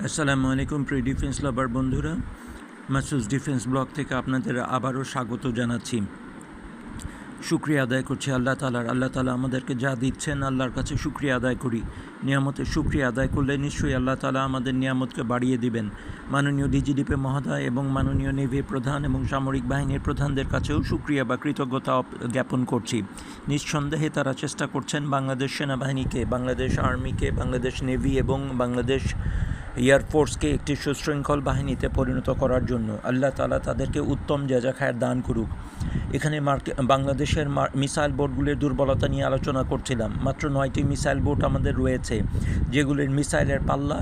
আসসালামু আলাইকুম pre defence লাভার বন্ধুরা, মাসুস ডিফেন্স ব্লগ থেকে আপনাদের আবারও স্বাগত জানাচ্ছি। শুকরিয়া আদায় করছি আল্লাহ তাআলা আমাদেরকে যা দিচ্ছেন আল্লাহর কাছে শুকরিয়া আদায় করি। নিয়ামতের শুকরিয়া আদায় করলে নিশ্চয়ই আল্লাহ তাআলা আমাদের নিয়ামতকে বাড়িয়ে দিবেন। মাননীয় ডিজিডিপি মহোদয় এবং মাননীয় নেভি প্রধান এবং সামরিক বাহিনীর প্রধানদের কাছেও শুকরিয়া বা কৃতজ্ঞতা জ্ঞাপন করছি। নিঃসন্দেহে তারা চেষ্টা করছেন বাংলাদেশ সেনাবাহিনীকে, বাংলাদেশ আর্মিকে, বাংলাদেশ নেভি এবং বাংলাদেশ এয়ারফোর্সকে একটি সুশৃঙ্খল বাহিনীতে পরিণত করার জন্য। আল্লাহ তাআলা তাদেরকে উত্তম খায়ের দান করুক। এখানে বাংলাদেশের মিসাইল বোটগুলির দুর্বলতা নিয়ে আলোচনা করছিলাম। মাত্র 9টি মিসাইল বোট আমাদের রয়েছে, যেগুলির মিসাইলের পাল্লা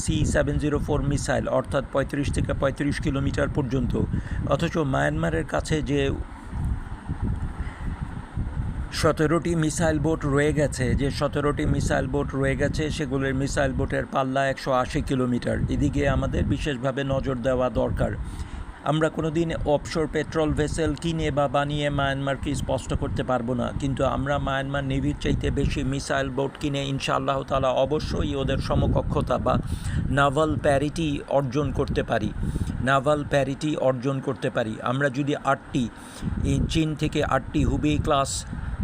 C-704 মিসাইল, অর্থাৎ 35 থেকে 35 কিলোমিটার পর্যন্ত। অথচ মায়ানমারের কাছে যে 17টি মিসাইল বোট রয়ে গেছে সেগুলির মিসাইল বোটের পাল্লা 180 কিলোমিটার। এদিকে আমাদের বিশেষভাবে নজর দেওয়া দরকার। আমরা কোনো দিন অফশোর পেট্রোল ভেসেল কিনে বা বানিয়ে মায়ানমারকে স্পষ্ট করতে পারবো না, কিন্তু আমরা মায়ানমার নেভির চাইতে বেশি মিসাইল বোট কিনে ইনশাআল্লাহ তাআলা অবশ্যই ওদের সমকক্ষতা বা নাভাল প্যারিটি অর্জন করতে পারি। আমরা যদি 8টি চীন থেকে 8টি হুবেই ক্লাস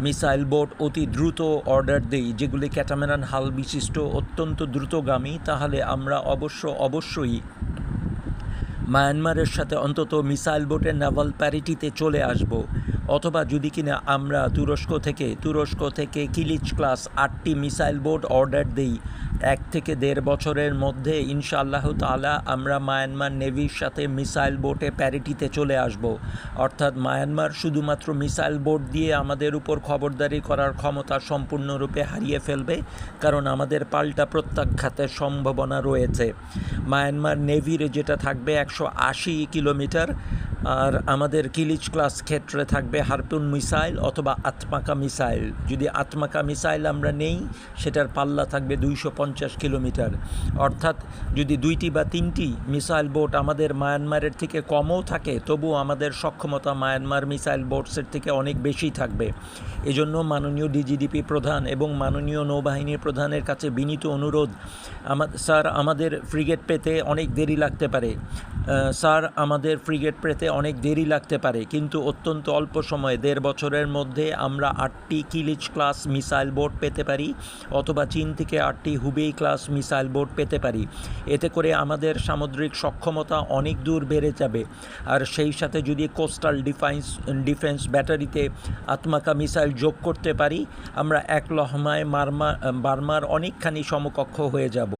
মিসাইল বোট অতি দ্রুত অর্ডার দেই, যেগুলি ক্যাটামেরান হাল বিশিষ্ট অত্যন্ত দ্রুতগামী, তাহলে আমরা অবশ্যই মায়ানমারের সাথে অন্তত মিসাইল বোটের নাভাল প্যারিটিতে চলে আসব। অথবা যদি কিনা আমরা তুরস্ক থেকে কিলিচ ক্লাস 8টি মিসাইল বোট অর্ডার দেই, 1 থেকে 1.5 বছরের মধ্যে ইনশাআল্লাহ তাআলা আমরা মায়ানমার নেভির সাথে মিসাইল বোটে প্যারিটিতে চলে আসব। অর্থাৎ মায়ানমার শুধুমাত্র মিসাইল বোট দিয়ে আমাদের উপর খবরদারি করার ক্ষমতা সম্পূর্ণরূপে হারিয়ে ফেলবে, কারণ আমাদের পাল্টা প্রত্যাঘাতের সম্ভাবনা রয়েছে। মায়ানমার নেভির যেটা থাকবে 180 কিলোমিটার, আর আমাদের কিলিচ ক্লাস ক্ষেত্রে থাকবে হারপুন মিসাইল অথবা আতমাকা মিসাইল। যদি আতমাকা মিসাইল আমরা নেই, সেটার পাল্লা থাকবে 250 কিলোমিটার। অর্থাৎ যদি 2টি বা 3টি মিসাইল বোট আমাদের মায়ানমারের থেকে কমও থাকে, তবুও আমাদের সক্ষমতা মায়ানমার মিসাইল বোটসের থেকে অনেক বেশি থাকবে। এজন্য মাননীয় ডিজিডিপি প্রধান এবং মাননীয় নৌবাহিনীর প্রধানের কাছে বিনীত অনুরোধ, স্যার আমাদের ফ্রিগেট পেতে অনেক দেরি লাগতে পারে, কিন্তু অত্যন্ত অল্প সময়ে 1.5 বছরের মধ্যে আমরা 8টি কিলিচ ক্লাস মিসাইল বোট পেতে পারি, অথবা চীন থেকে 8টি হুবেই ক্লাস মিসাইল বোট পেতে পারি। এতে করে আমাদের সামুদ্রিক সক্ষমতা অনেক দূর বেড়ে যাবে। আর সেই সাথে যদি কোস্টাল ডিফেন্স ব্যাটারিতে আতমাকা মিসাইল যোগ করতে পারি, আমরা এক লহমায় বার্মার অনেকখানি সমকক্ষ হয়ে যাব।